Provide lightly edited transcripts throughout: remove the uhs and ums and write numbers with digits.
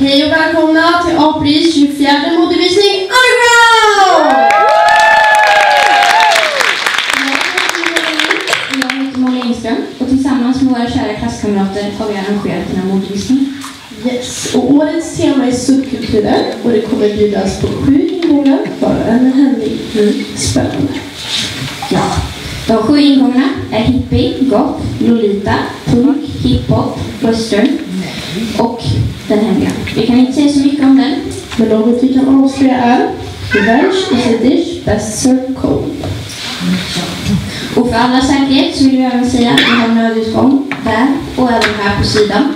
Hej och välkomna till Apelrydds 24:e Modevisning UNDERGROUND! Jag heter och tillsammans med våra kära klasskamrater har vi arrangerat den här modevisningen. Yes, och årets tema är subkulturer och det kommer bjudas på 7 ingångar för en hemlig spännande. Ja, de 7 ingångarna är hippie, goth, lolita, punk, hiphop, western och den hemliga. Vi kan inte säga så mycket om den, men något vi kan avslöja är revenge is a dish best served cold. Och för alla säkerhet så vill vi även säga att vi har nödutgång där och även här på sidan.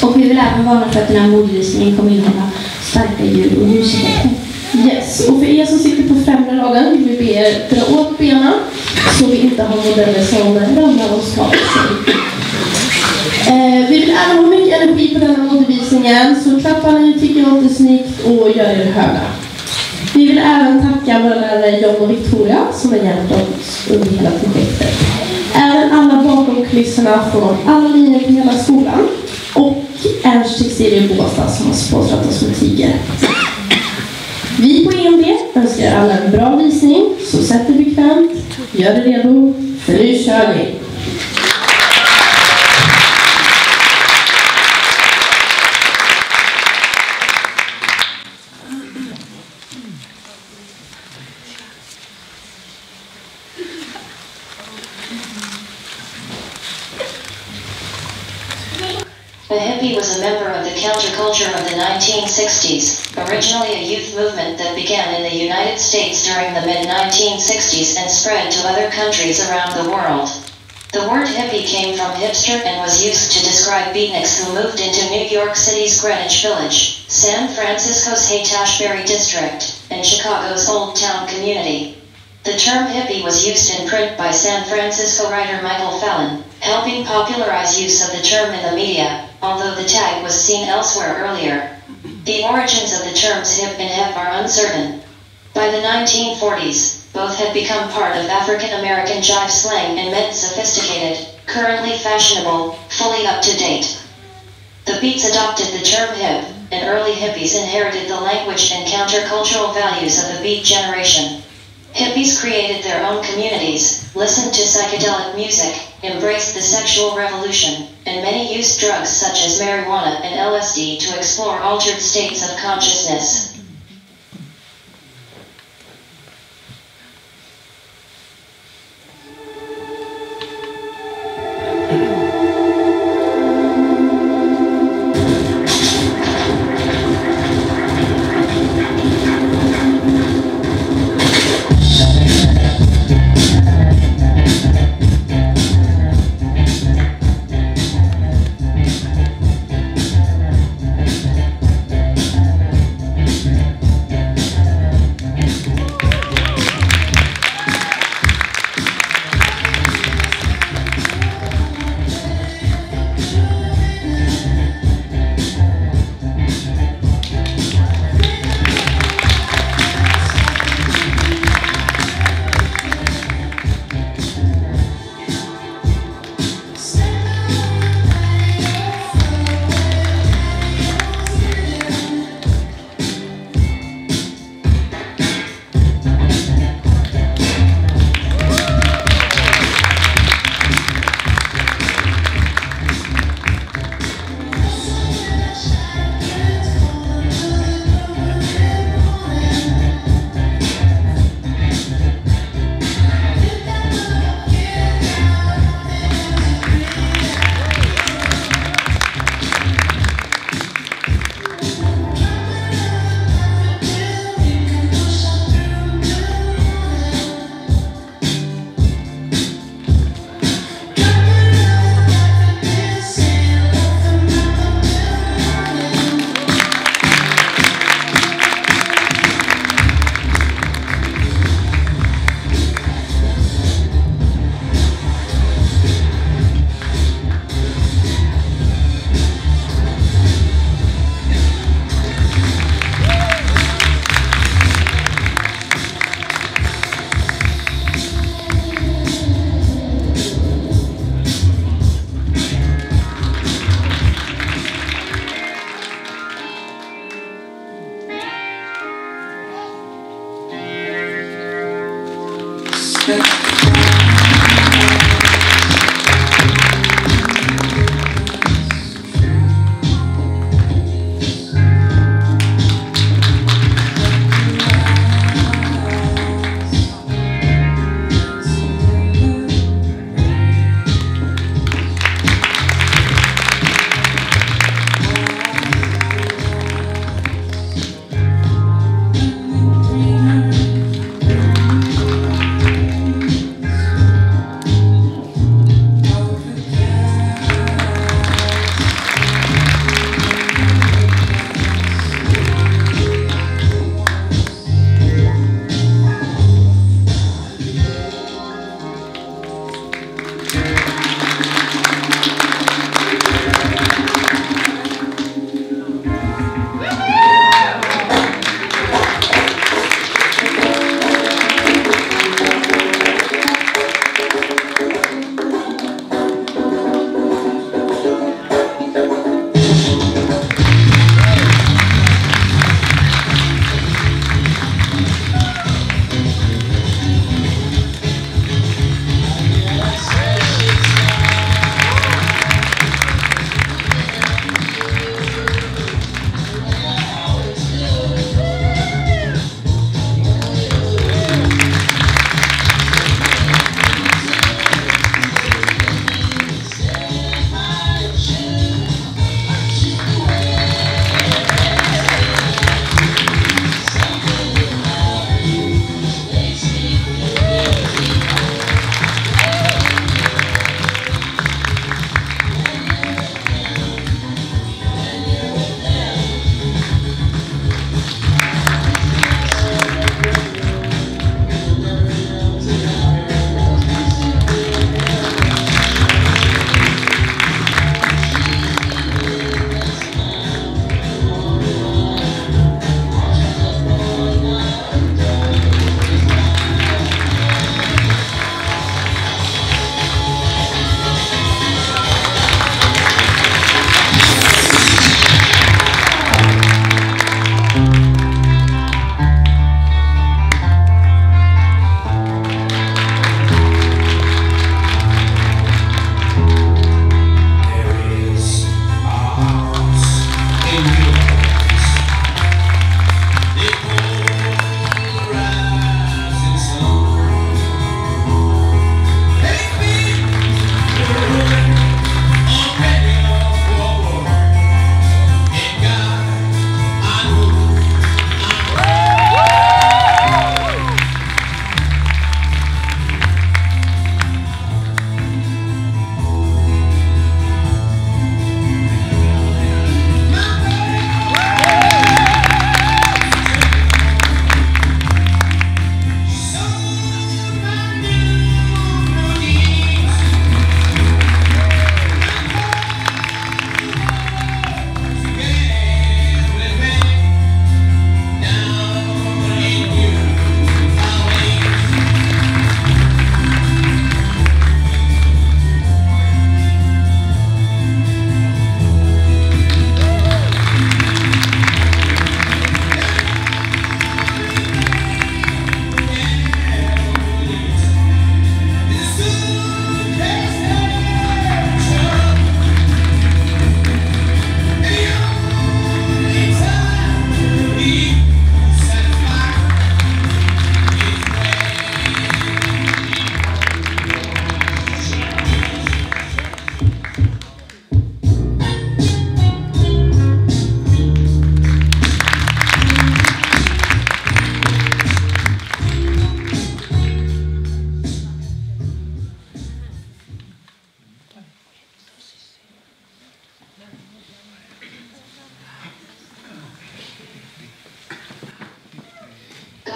Och vi vill även varna för att den här modevisningen kommer innehålla starka ljud och ljuseffekter. Yes, och för er som sitter på främre raden vill vi be er dra åt benen så vi inte har modeller som ramlar och skadar sig. Vi vill även ha mycket energi på denna modevisningen, så klappa när ni tycker något är snyggt och gör er hörda. Vi vill även tacka våra lärare John och Victoria som har hjälpt oss under hela projektet. Även alla bakom kulisserna från alla linjer på hela skolan och Ernst Textil i Båstad som har sponsrat oss med tiger. Vi på EMD önskar alla en bra visning, så sätt er bekvämt, gör det redo, för nu kör vi! The hippie was a member of the counterculture of the 1960s, originally a youth movement that began in the United States during the mid-1960s and spread to other countries around the world. The word hippie came from hipster and was used to describe beatniks who moved into New York City's Greenwich Village, San Francisco's Haight-Ashbury district, and Chicago's Old Town community. The term hippie was used in print by San Francisco writer Michael Fallon, helping popularize use of the term in the media, although the tag was seen elsewhere earlier. The origins of the terms hip and hep are uncertain. By the 1940s, both had become part of African American jive slang and meant sophisticated, currently fashionable, fully up to date. The Beats adopted the term hip, and early hippies inherited the language and countercultural values of the Beat generation. Hippies created their own communities, listened to psychedelic music, embraced the sexual revolution, and many used drugs such as marijuana and LSD to explore altered states of consciousness.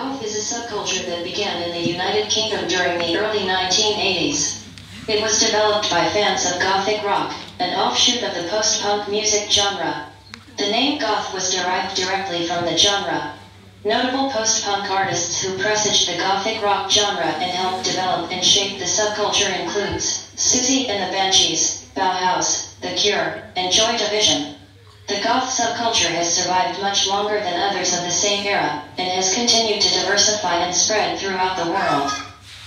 Goth is a subculture that began in the United Kingdom during the early 1980s. It was developed by fans of Gothic rock, an offshoot of the post-punk music genre. The name Goth was derived directly from the genre. Notable post-punk artists who presaged the Gothic rock genre and helped develop and shape the subculture includes Susie and the Banshees, Bauhaus, The Cure, and Joy Division. The goth subculture has survived much longer than others of the same era, and has continued to diversify and spread throughout the world.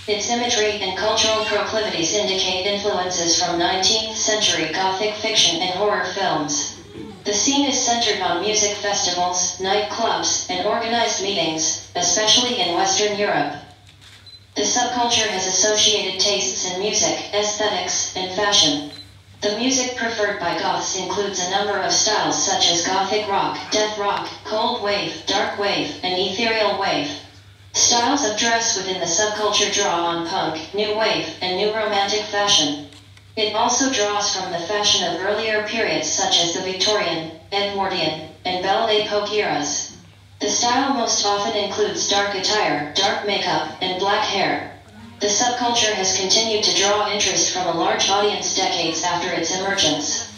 Its imagery and cultural proclivities indicate influences from 19th century Gothic fiction and horror films. The scene is centered on music festivals, nightclubs, and organized meetings, especially in Western Europe. The subculture has associated tastes in music, aesthetics, and fashion. The music preferred by Goths includes a number of styles such as Gothic rock, death rock, cold wave, dark wave, and ethereal wave. Styles of dress within the subculture draw on punk, new wave, and new romantic fashion. It also draws from the fashion of earlier periods such as the Victorian, Edwardian, and Belle Epoque eras. The style most often includes dark attire, dark makeup, and black hair. The subculture has continued to draw interest from a large audience decades after its emergence.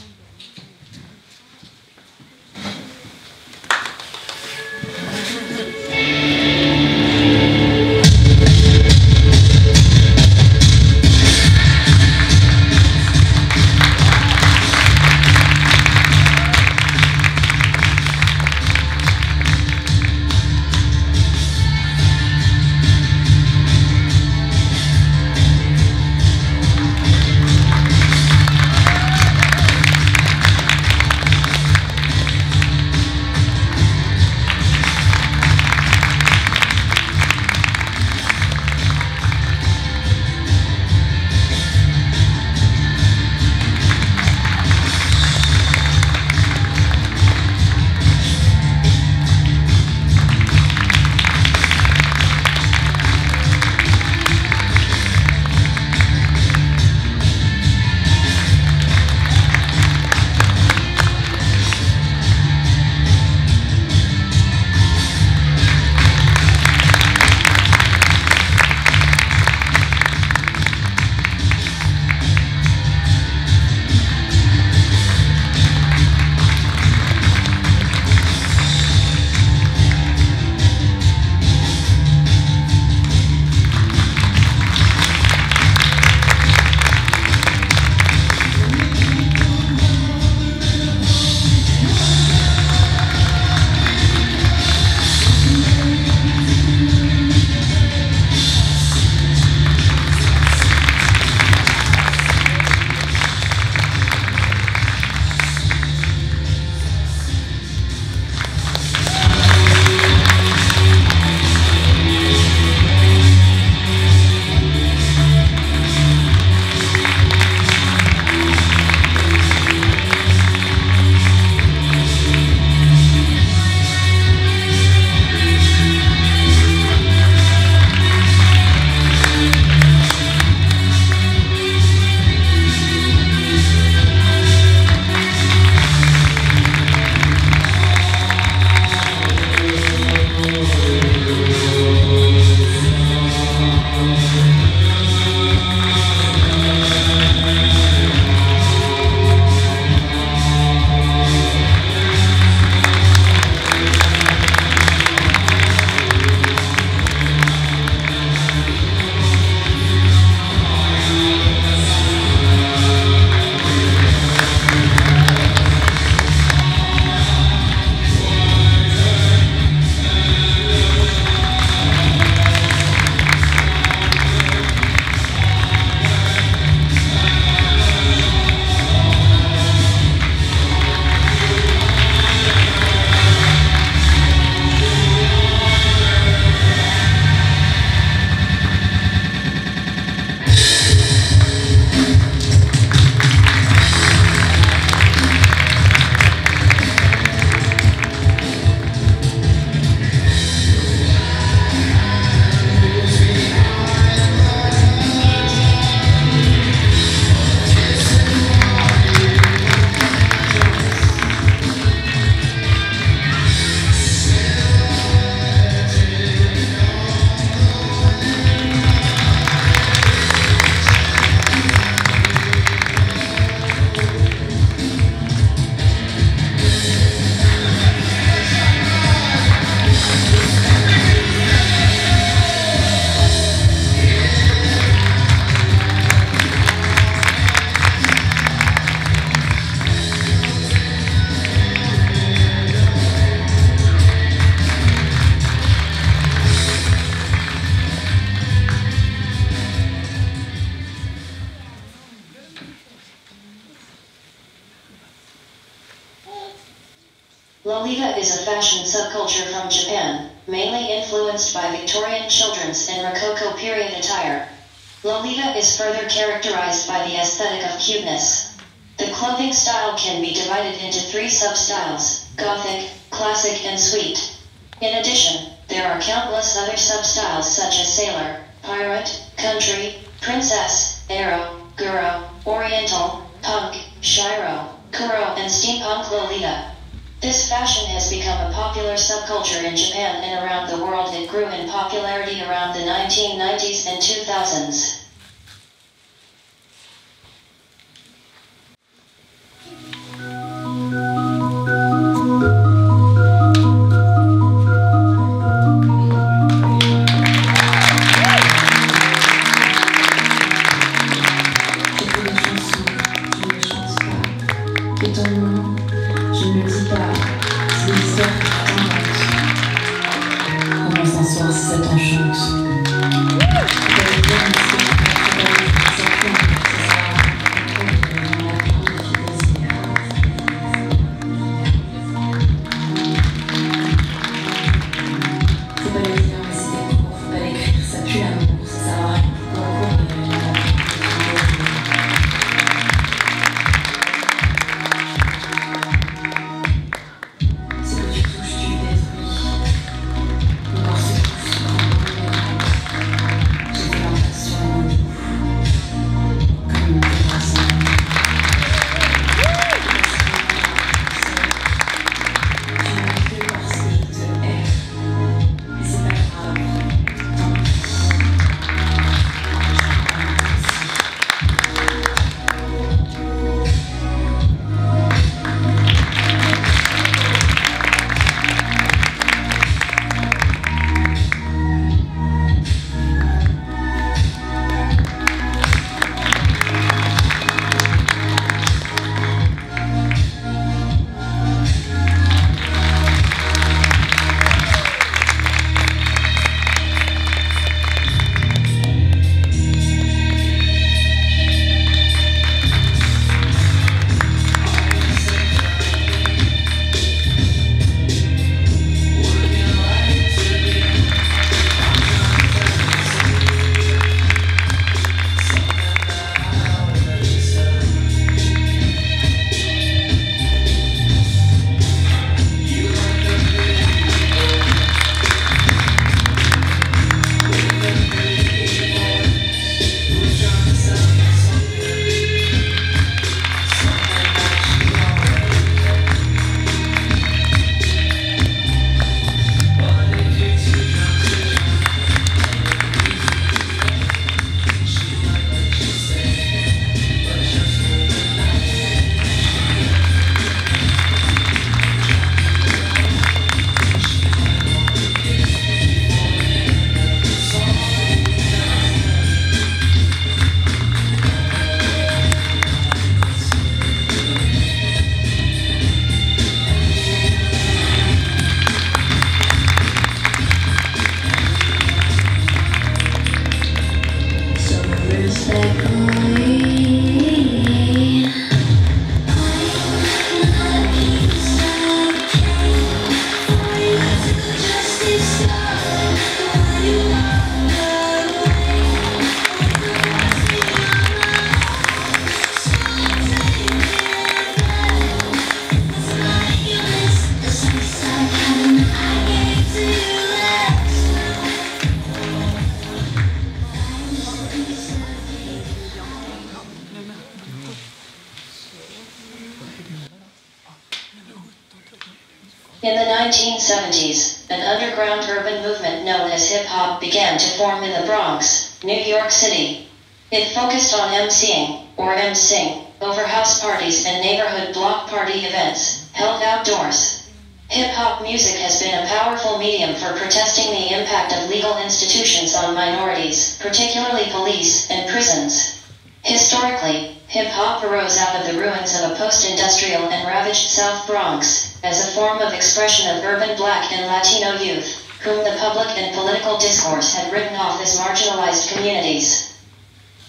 Lolita is a fashion subculture from Japan, mainly influenced by Victorian children's and Rococo period attire. Lolita is further characterized by the aesthetic of cuteness. The clothing style can be divided into 3 sub-styles: Gothic, Classic, and Sweet. In addition, there are countless other sub-styles such as Sailor, Pirate, Country, Princess, Aero, Guru, Oriental, Punk, Shiro, Kuro, and Steampunk Lolita. This fashion has become a popular subculture in Japan and around the world. It grew in popularity around the 1990s and 2000s. In the 1970s, an underground urban movement known as hip-hop began to form in the Bronx, New York City. It focused on emceeing, or emcing, over house parties and neighborhood block party events, held outdoors. Hip-hop music has been a powerful medium for protesting the impact of legal institutions on minorities, particularly police and prisons. Historically, hip-hop arose out of the ruins of a post-industrial and ravaged South Bronx, as a form of expression of urban Black and Latino youth, whom the public and political discourse had written off as marginalized communities.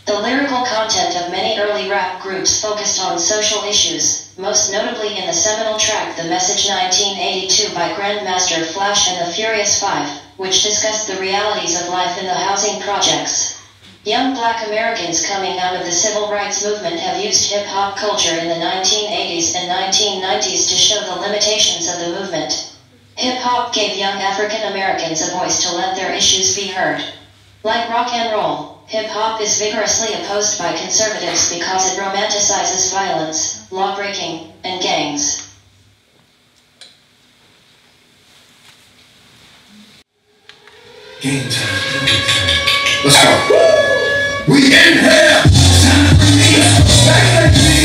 The lyrical content of many early rap groups focused on social issues, most notably in the seminal track The Message 1982 by Grandmaster Flash and the Furious Five, which discussed the realities of life in the housing projects. Young black Americans coming out of the civil rights movement have used hip-hop culture in the 1980s and 1990s to show the limitations of the movement. Hip-hop gave young African Americans a voice to let their issues be heard. Like rock and roll, hip-hop is vigorously opposed by conservatives because it romanticizes violence, law-breaking, and gangs. Game time. Let's go. We in here. Time to bring me up. Back to me.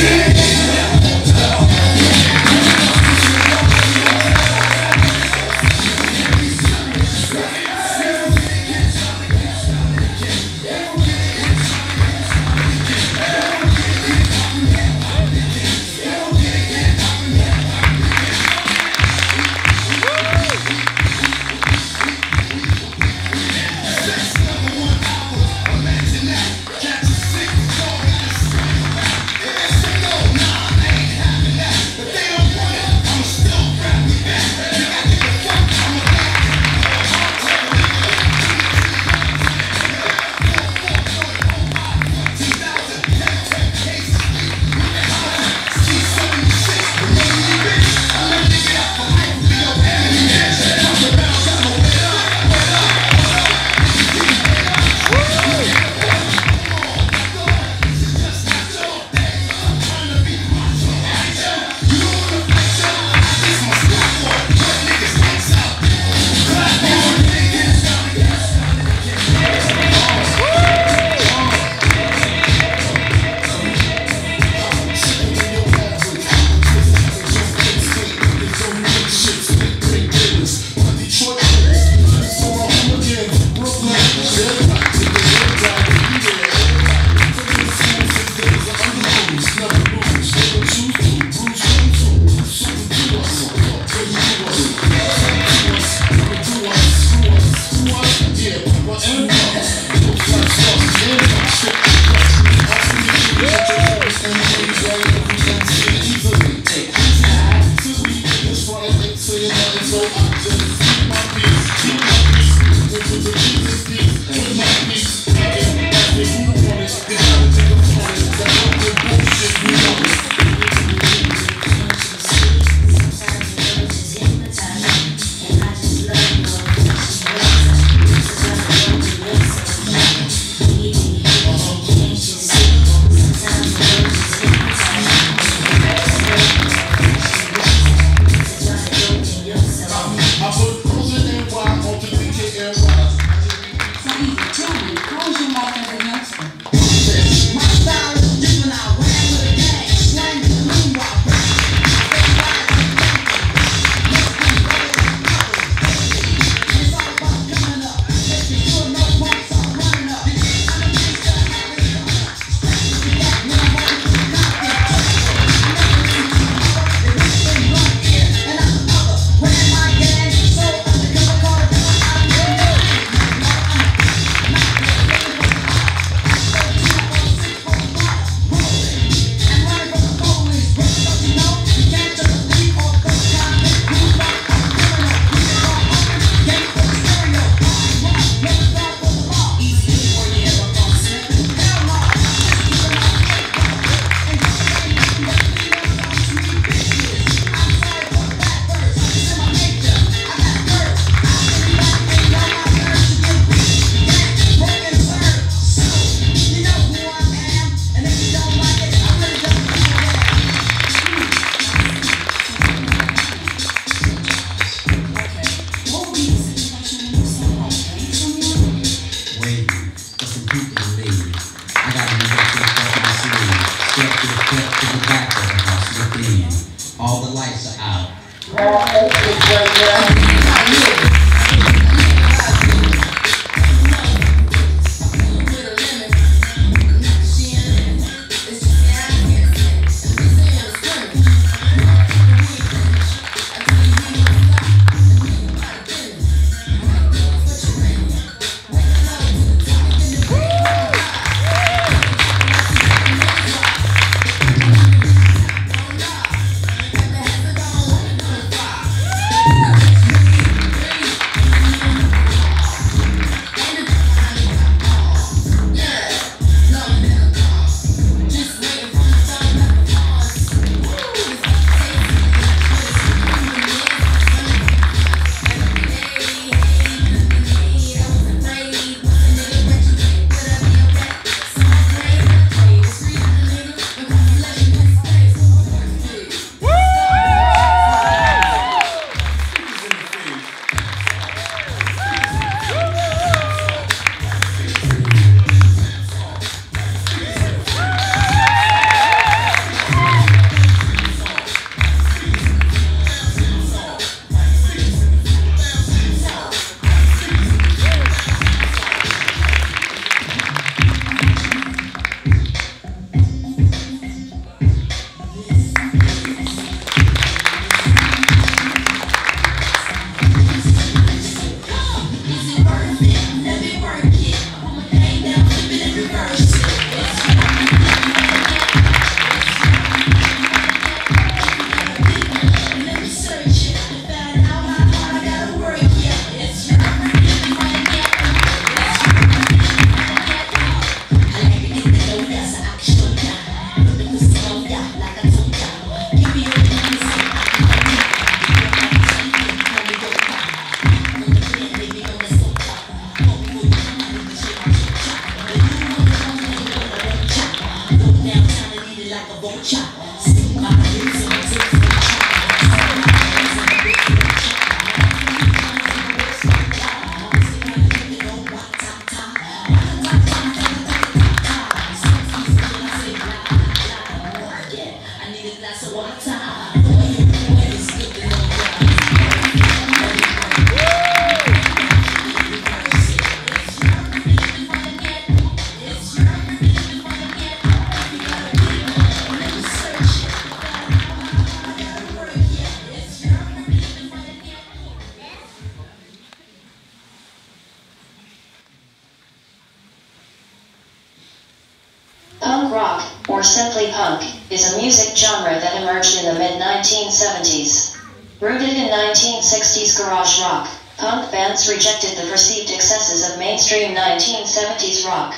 Punk rock, or simply punk, is a music genre that emerged in the mid-1970s. Rooted in 1960s garage rock, punk bands rejected the perceived excesses of mainstream 1970s rock.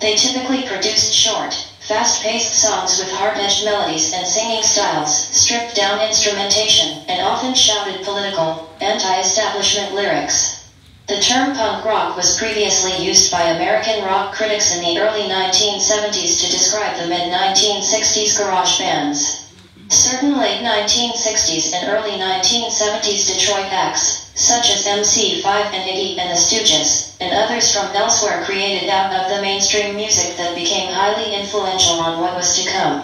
They typically produced short, fast-paced songs with hard-edged melodies and singing styles, stripped-down instrumentation, and often shouted political, anti-establishment lyrics. The term punk rock was previously used by American rock critics in the early 1970s to describe the mid-1960s garage bands. Certain late 1960s and early 1970s Detroit acts, such as MC5 and Iggy and the Stooges, and others from elsewhere created out of the mainstream music that became highly influential on what was to come.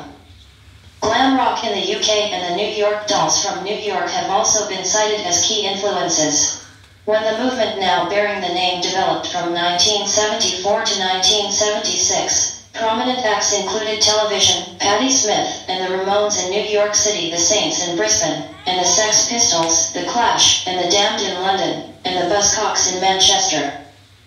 Glam rock in the UK and the New York Dolls from New York have also been cited as key influences. When the movement now bearing the name developed from 1974 to 1976, prominent acts included Television, Patti Smith, and the Ramones in New York City, the Saints in Brisbane, and the Sex Pistols, the Clash, and the Damned in London, and the Buzzcocks in Manchester.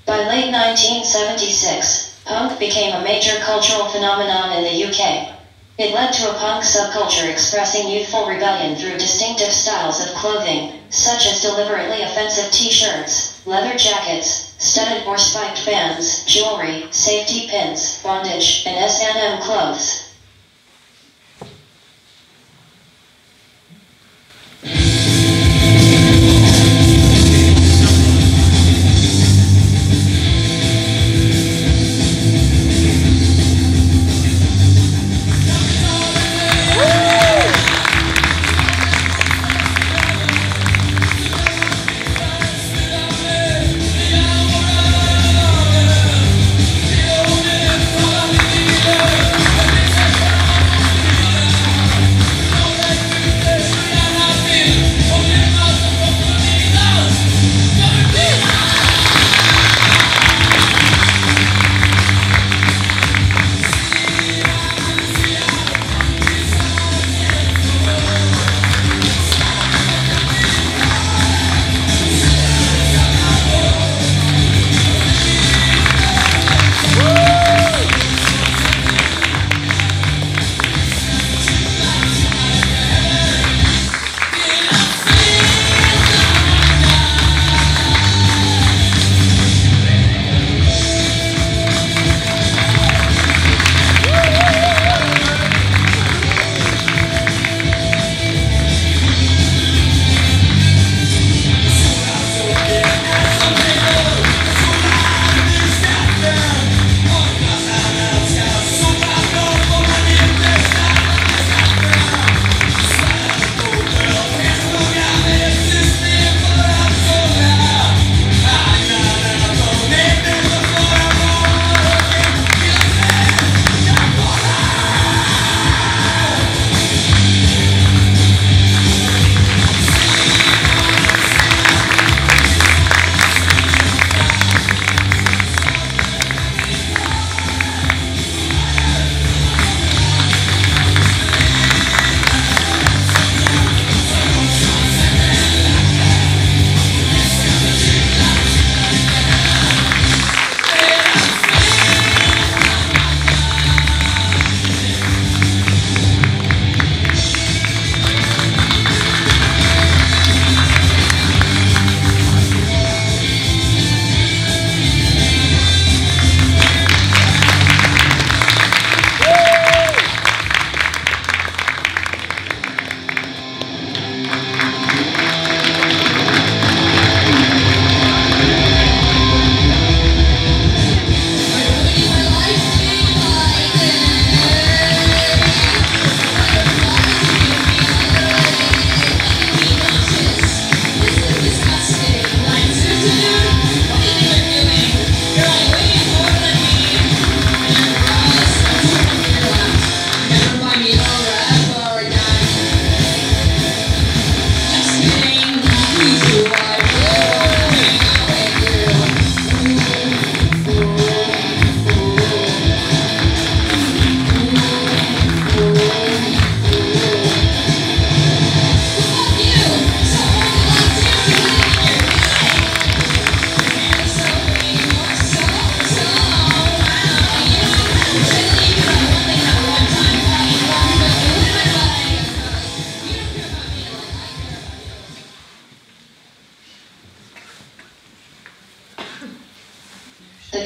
By late 1976, punk became a major cultural phenomenon in the UK. It led to a punk subculture expressing youthful rebellion through distinctive styles of clothing, such as deliberately offensive t-shirts, leather jackets, studded or spiked bands, jewelry, safety pins, bondage, and S&M clothes.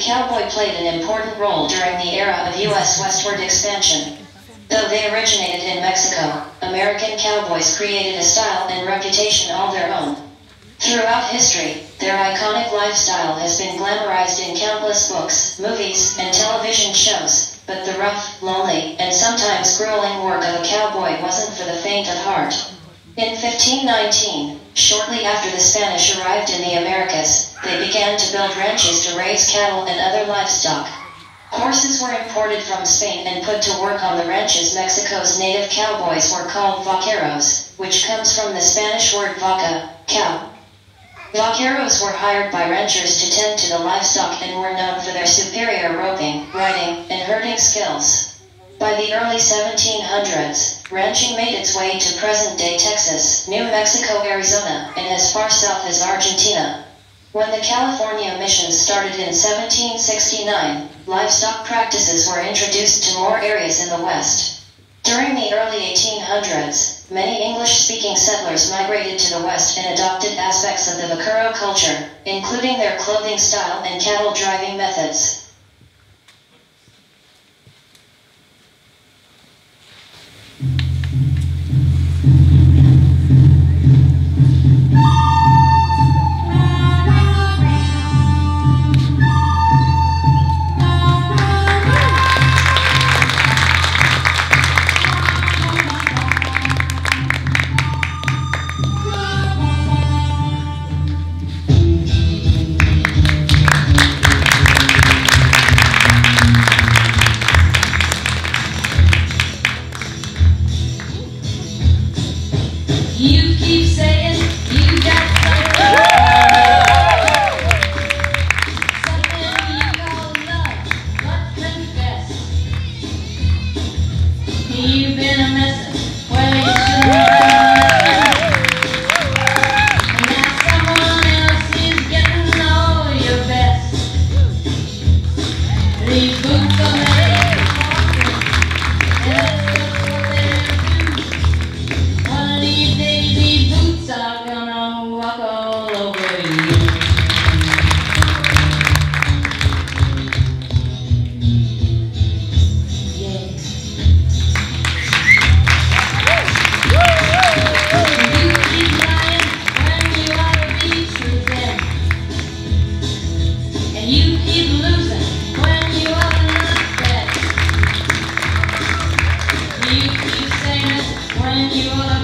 cowboy played an important role during the era of U.S. westward expansion. Though they originated in Mexico, American cowboys created a style and reputation all their own. Throughout history, their iconic lifestyle has been glamorized in countless books, movies, and television shows, but the rough, lonely, and sometimes grueling work of a cowboy wasn't for the faint of heart. In 1519, shortly after the Spanish arrived in the Americas, they began to build ranches to raise cattle and other livestock. Horses were imported from Spain and put to work on the ranches. Mexico's native cowboys were called vaqueros, which comes from the Spanish word vaca, cow. Vaqueros were hired by ranchers to tend to the livestock and were known for their superior roping, riding, and herding skills. By the early 1700s, ranching made its way to present-day Texas, New Mexico, Arizona, and as far south as Argentina. When the California mission started in 1769, livestock practices were introduced to more areas in the West. During the early 1800s, many English-speaking settlers migrated to the West and adopted aspects of the vaquero culture, including their clothing style and cattle driving methods. When you are